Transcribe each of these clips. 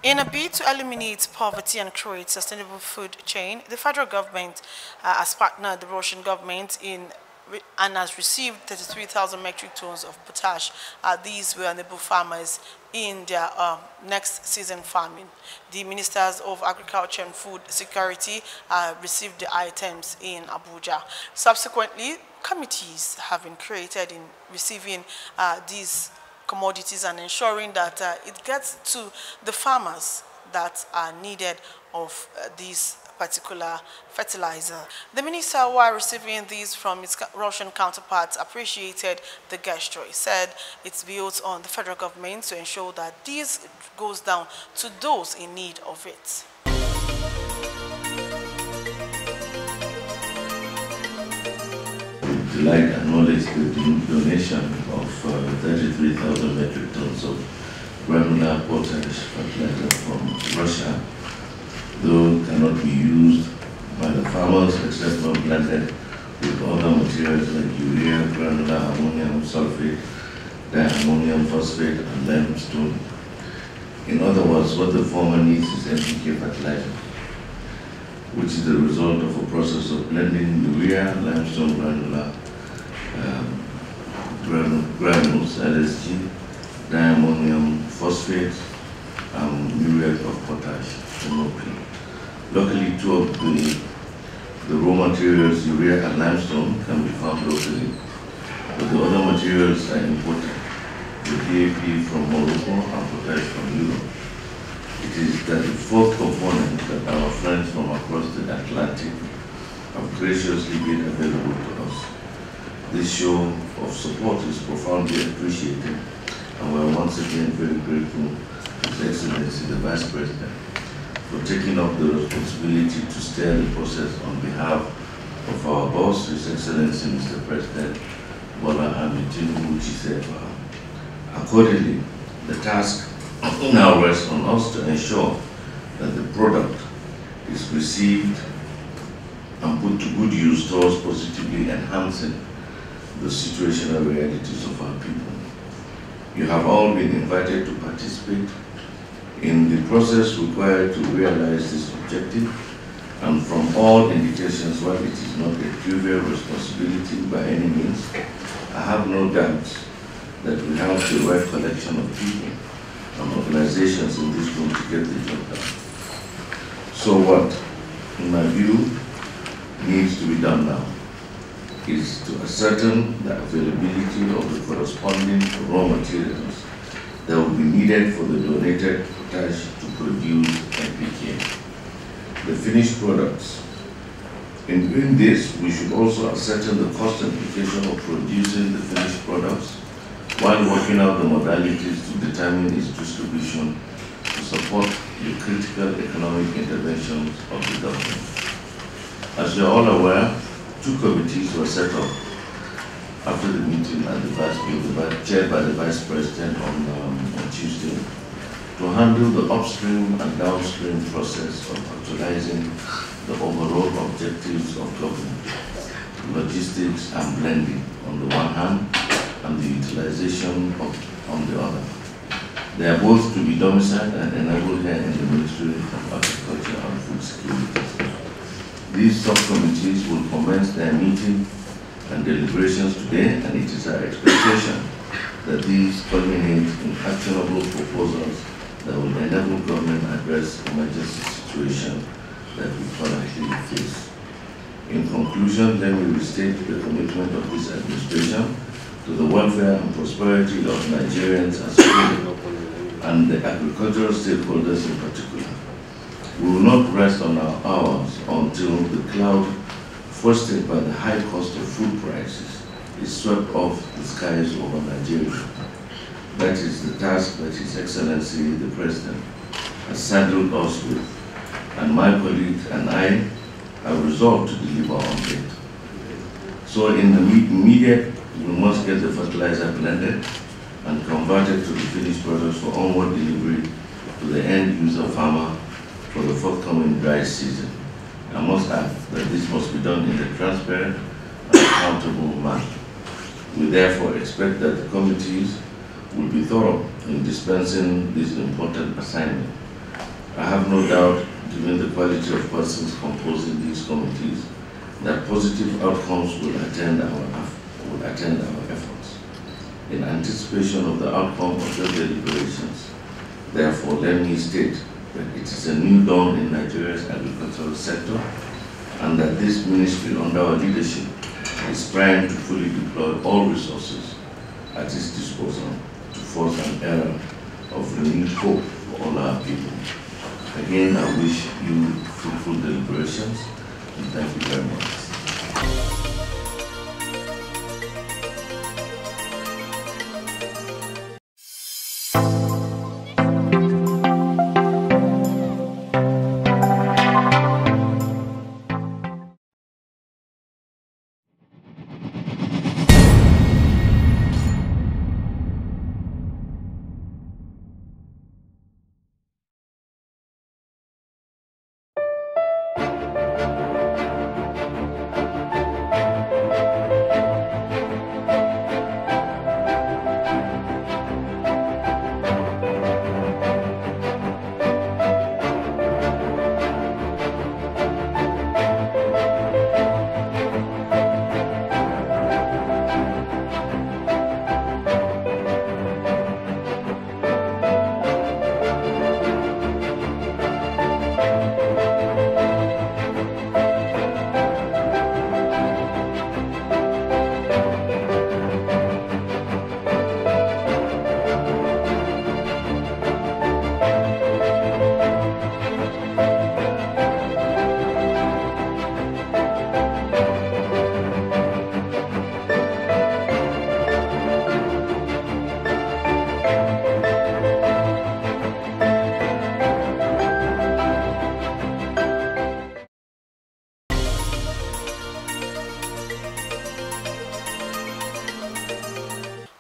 In a bid to eliminate poverty and create sustainable food chain, the federal government has partnered the Russian government and has received 33,000 metric tons of potash. These will enable farmers in their next season farming. The ministers of Agriculture and Food Security received the items in Abuja. Subsequently, committees have been created in receiving these commodities and ensuring that it gets to the farmers that are needed of this particular fertilizer. The minister, while receiving these from its Russian counterparts, appreciated the gesture. He said it's built on the federal government to ensure that this goes down to those in need of it. Like acknowledge the donation of 33,000 metric tons of granular potash fertilizer from Russia, though cannot be used by the farmers except when blended with other materials like urea, granular ammonium sulfate, diammonium phosphate, and limestone. In other words, what the farmer needs is NPK fertilizer, which is the result of a process of blending urea, limestone granules, LSG, diammonium phosphate, muriate of potash, MOP. Luckily, two of the raw materials, urea and limestone, can be found locally, but the other materials are imported, the DAP from Morocco and potash from Europe. It is that the fourth component that our friends from across the Atlantic have graciously made available to us. This show of support is profoundly appreciated, and we are once again very grateful to His Excellency the Vice President for taking up the responsibility to steer the process on behalf of our boss, His Excellency Mr. President Bola Ahmed Tinubu Chisefa. Accordingly, the task now rests on us to ensure that the product is received and put to good use towards positively enhancing the situational realities of our people. You have all been invited to participate in the process required to realize this objective, and from all indications, while it is not a trivial responsibility by any means, I have no doubt that we have the right collection of people and organizations in this room to get the job done. So what, in my view, needs to be done now is to ascertain the availability of the corresponding raw materials that will be needed for the donated potash to produce NPK, the finished products. In doing this, we should also ascertain the cost implication of producing the finished products while working out the modalities to determine its distribution to support the critical economic interventions of the government. As you are all aware, two committees were set up after the meeting chaired by the Vice President on Tuesday to handle the upstream and downstream process of actualizing the overall objectives of government, logistics and blending on the one hand, and the utilization on the other. They are both to be domiciled and enabled here in the Ministry of Agriculture and Food Security. These subcommittees will commence their meeting and deliberations today, and it is our expectation that these culminate in actionable proposals that will enable government to address the emergency situation that we currently face. In conclusion, let me restate the commitment of this administration to the welfare and prosperity of Nigerians as a whole, and the agricultural stakeholders in particular. We will not rest on our hours until the cloud fostered by the high cost of food prices is swept off the skies over Nigeria. That is the task that His Excellency the President has saddled us with, and my colleagues and I have resolved to deliver on it. So in the immediate, we must get the fertilizer blended and converted to the finished products for onward delivery to the end user farmer for the forthcoming dry season. I must add that this must be done in a transparent and accountable manner. We therefore expect that the committees will be thorough in dispensing this important assignment I have no doubt, given the quality of persons composing these committees, that positive outcomes will attend our efforts. In anticipation of the outcome of the deliberations, therefore, let me state that it is a new dawn in Nigeria's agricultural sector, and that this ministry under our leadership is trying to fully deploy all resources at its disposal to force an era of renewed hope for all our people. Again, I wish you fruitful deliberations, and thank you very much.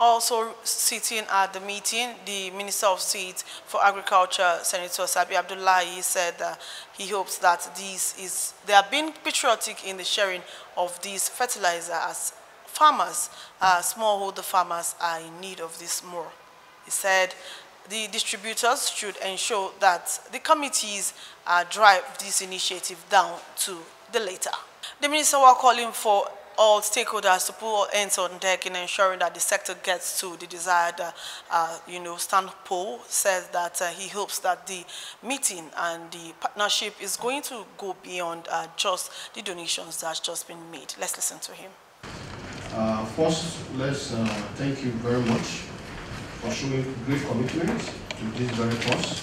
Also sitting at the meeting, the Minister of State for Agriculture, Senator Sabi Abdullahi, said he hopes that they are being patriotic in the sharing of these fertilizer, as farmers, smallholder farmers, are in need of this more. He said the distributors should ensure that the committees drive this initiative down to the later. The minister was calling for all stakeholders to put all hands on deck in ensuring that the sector gets to the desired, standpoint. Says that he hopes that the meeting and the partnership is going to go beyond just the donations that's just been made. Let's listen to him. First, let's thank you very much for showing great commitment to this very cause.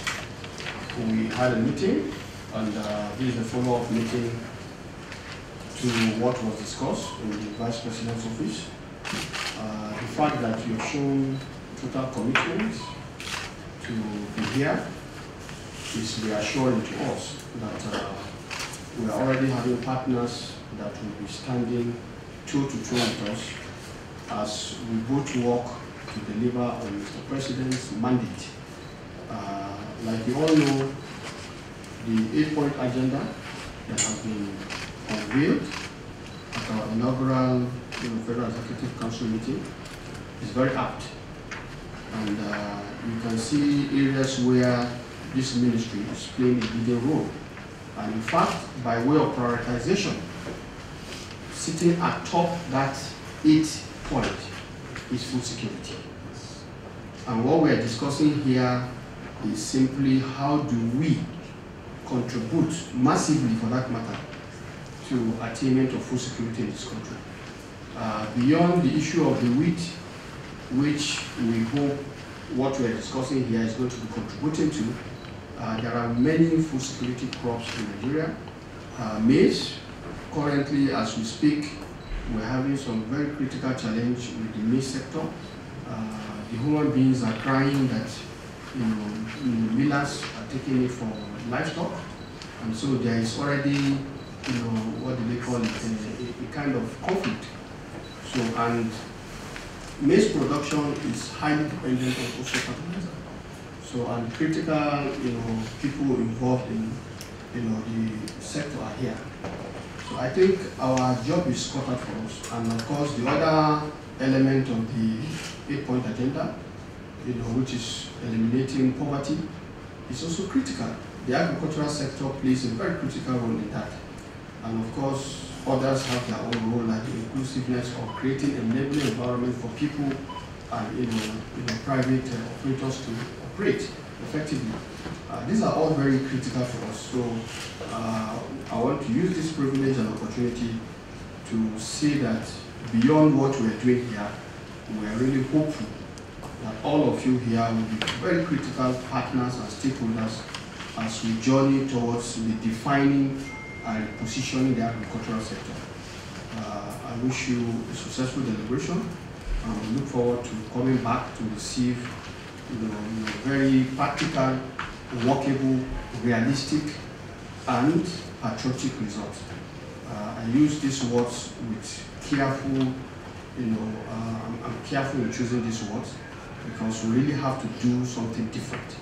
We had a meeting, and this is a follow-up meeting to what was discussed in the Vice President's office. The fact that you have shown total commitment to be here is reassuring to us that we are already having partners that will be standing toe to toe with us as we both work to deliver on Mr. President's mandate. Like you all know, the 8-point agenda that has been unveiled at our inaugural Federal Executive Council meeting is very apt. And you can see areas where this ministry is playing a leading role. And in fact, by way of prioritization, sitting atop that 8-point is food security. And what we are discussing here is simply how do we contribute massively, for that matter, to attainment of food security in this country. Beyond the issue of the wheat, which we hope what we are discussing here is going to be contributing to, there are many food security crops in Nigeria. Maize, currently as we speak, we're having some very critical challenge with the maize sector. The human beings are crying that millers are taking it for livestock, and so there is already what do they call it, a kind of conflict. So, and maize production is highly dependent on also fertilizer. So, and critical, people involved in, the sector are here. So, I think our job is cut out for us. And of course, the other element of the 8-point agenda, which is eliminating poverty, is also critical. the agricultural sector plays a very critical role in that. And of course, others have their own role, like inclusiveness or creating an enabling environment for people and private operators to operate effectively. These are all very critical for us. So I want to use this privilege and opportunity to say that beyond what we're doing here, we are really hopeful that all of you here will be very critical partners and stakeholders as we journey towards redefining and positioning the agricultural sector. I wish you a successful deliberation. We look forward to coming back to receive very practical, workable, realistic, and patriotic results. I use these words with careful, I'm careful in choosing these words because we really have to do something different.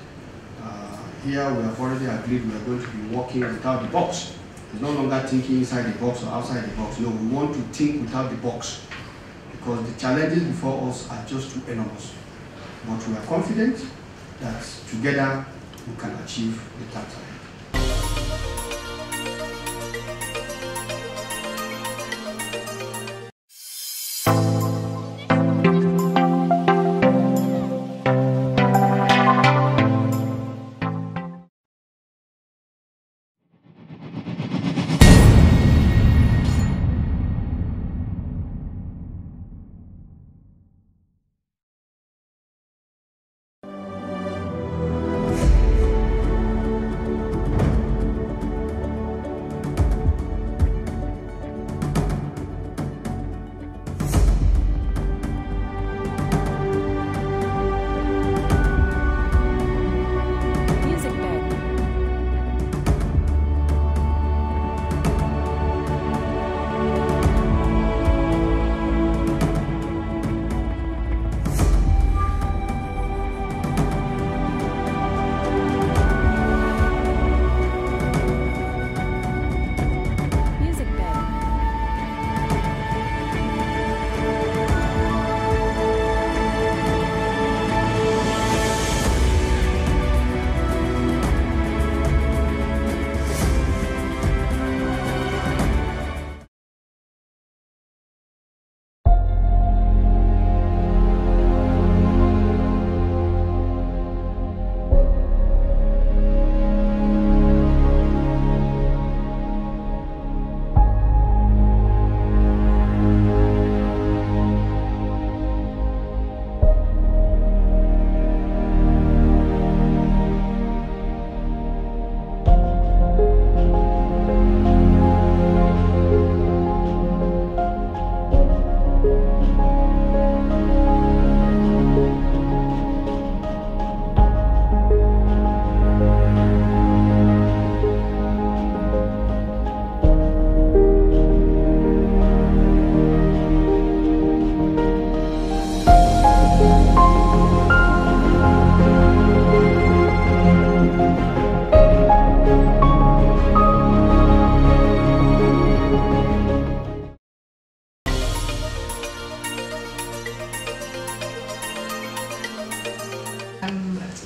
Here we have already agreed we are going to be working without the box. It's no longer thinking inside the box or outside the box. No, we want to think without the box because the challenges before us are just too enormous. But we are confident that together we can achieve the task ahead.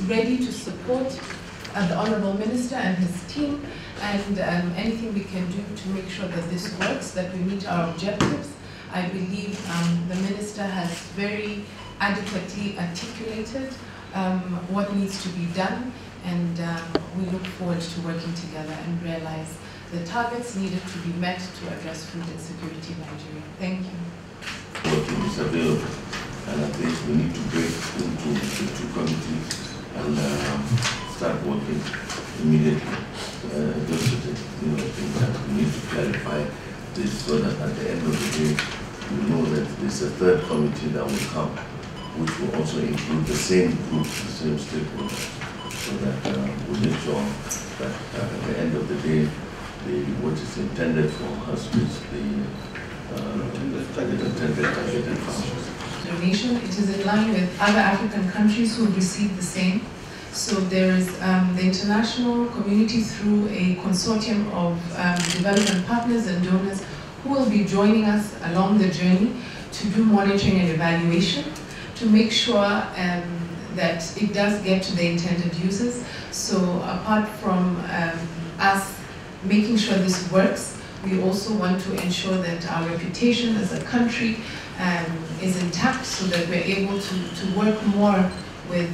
ready to support the Honourable Minister and his team, and anything we can do to make sure that this works, that we meet our objectives. I believe the Minister has very adequately articulated what needs to be done, and we look forward to working together and realize the targets needed to be met to address food insecurity in Nigeria. Thank you. Working is available, and I think we need to break into the two committees and start working immediately. Just to think that we need to clarify this so that at the end of the day, we know that there's a third committee that will come, which will also include the same group, the same stakeholders, so that we make sure that at the end of the day, what is intended for us is the intended targeted farmers. Donation. It is in line with other African countries who have received the same. So there is the international community through a consortium of development partners and donors who will be joining us along the journey to do monitoring and evaluation. to make sure that it does get to the intended users. So apart from us making sure this works, we also want to ensure that our reputation as a country is intact, so that we're able to work more with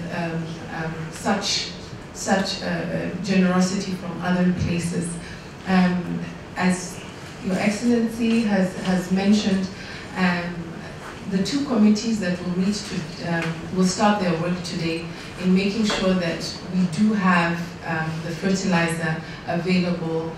such generosity from other places. As Your Excellency has mentioned, the two committees that will meet will start their work today in making sure that we do have the fertilizer available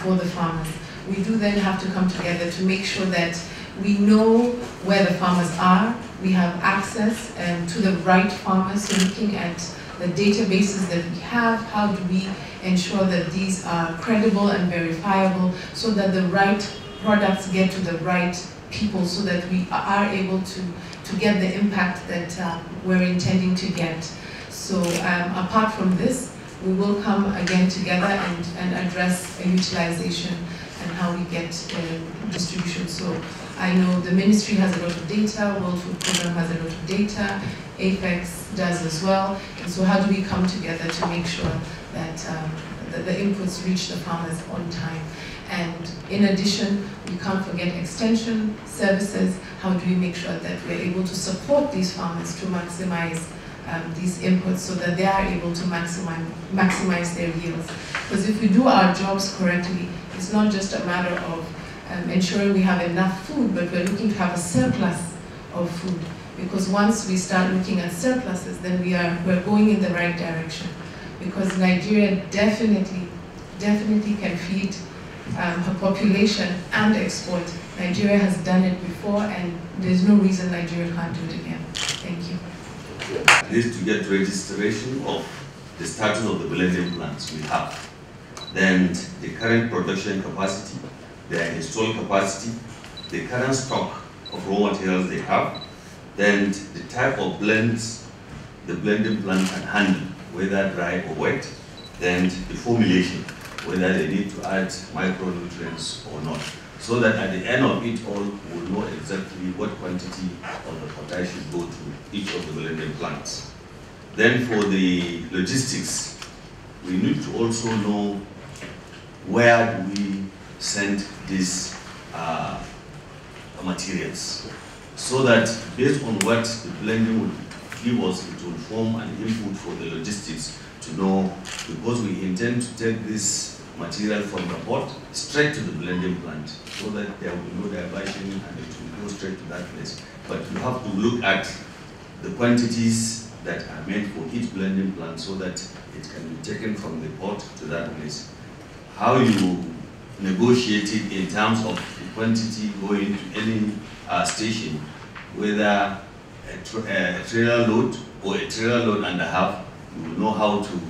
for the farmers. We do then have to come together to make sure that we know where the farmers are, we have access to the right farmers, so looking at the databases that we have, how do we ensure that these are credible and verifiable, so that the right products get to the right people, so that we are able to get the impact that we're intending to get. So apart from this, we will come again together and address utilization and how we get distribution. So I know the ministry has a lot of data, World Food Program has a lot of data, APEX does as well. And so how do we come together to make sure that, that the inputs reach the farmers on time? And in addition, we can't forget extension services. How do we make sure that we're able to support these farmers to maximize these inputs, so that they are able to maximize their yields? Because if we do our jobs correctly, it's not just a matter of ensuring we have enough food, but we're looking to have a surplus of food. Because once we start looking at surpluses, then we're going in the right direction. Because Nigeria definitely can feed her population and export. Nigeria has done it before, and there's no reason Nigeria can't do it again. Thank you. This to get registration of the status of the blending plants we have. Then the current production capacity, their installed capacity, the current stock of raw materials they have, then the type of blends the blending plant can handle, whether dry or wet, then the formulation, whether they need to add micronutrients or not, so that at the end of it all, we'll know exactly what quantity of the potash should go to each of the blending plants. Then for the logistics, we need to also know where do we send these materials, so that based on what the blending will give us, it will form an input for the logistics to know, because we intend to take this material from the port straight to the blending plant, so that there will be no diversion and it will go straight to that place. But you have to look at the quantities that are meant for each blending plant, so that it can be taken from the port to that place. How you negotiate it in terms of the quantity going to any station, whether a trailer load or a trailer load and a half, you will know how to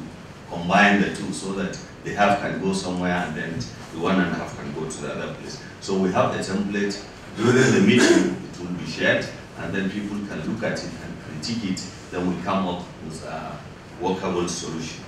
combine the two, so that the half can go somewhere and then the 1.5 can go to the other place. So we have a template. During the meeting, it will be shared, and then people can look at it and critique it. Then we come up with a workable solution.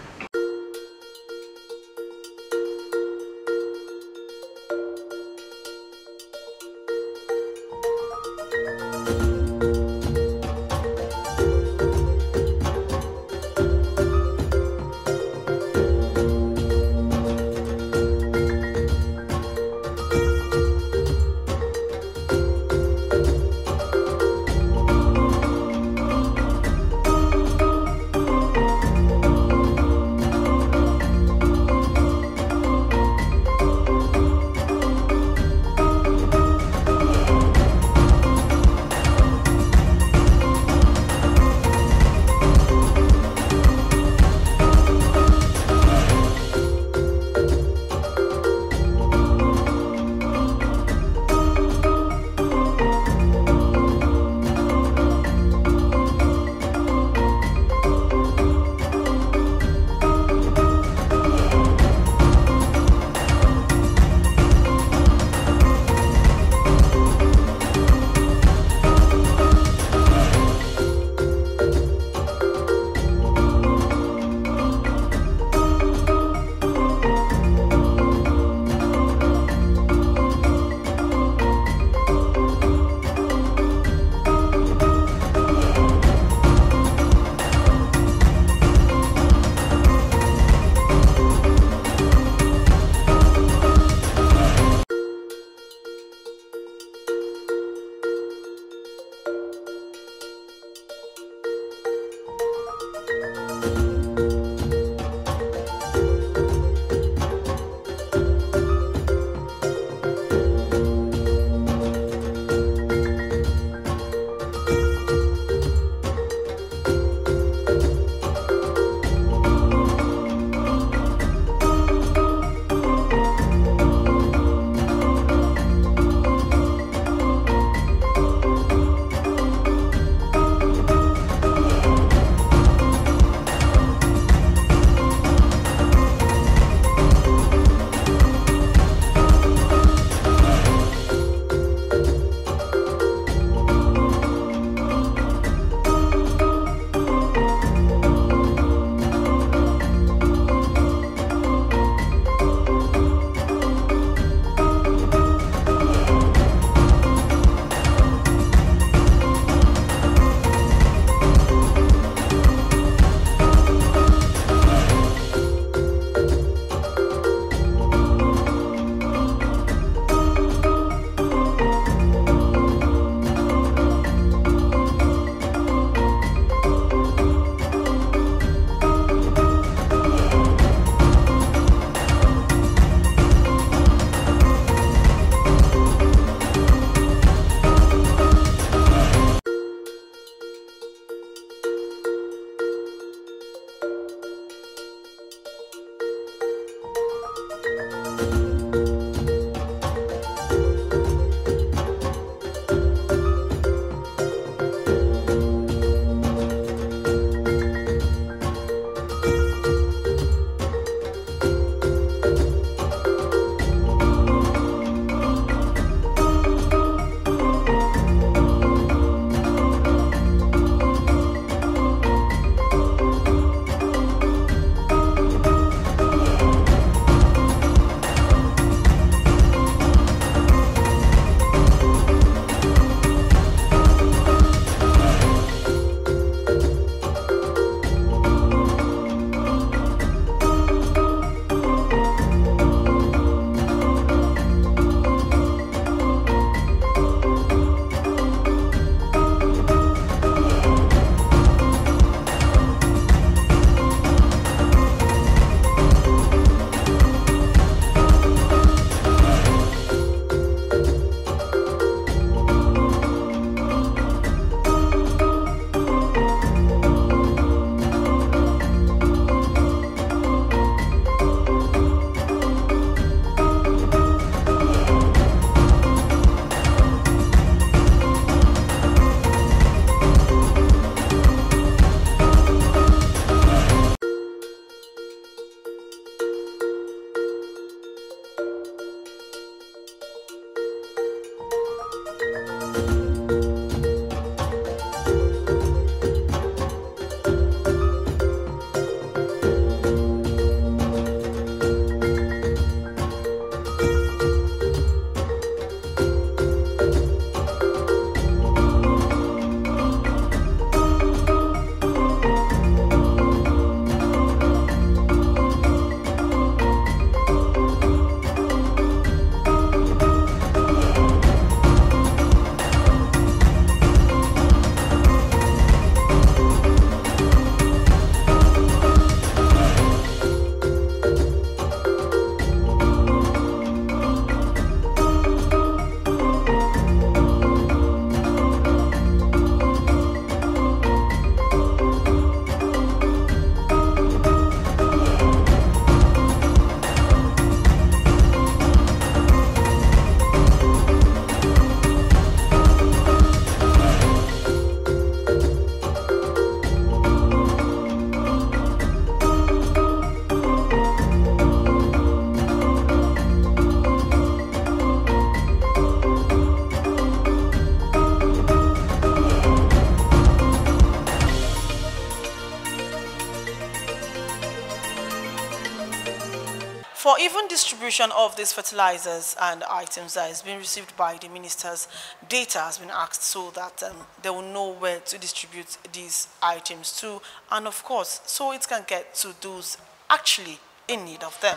for even distribution of these fertilizers and items that is being received by the ministers, data has been asked so that they will know where to distribute these items to, and of course, so it can get to those actually in need of them.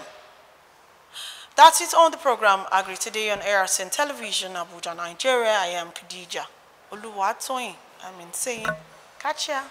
That's it on the program Agric Today on ARCN Television, Abuja, Nigeria. I am Khadija Oluwatoyin. Saying, catch ya.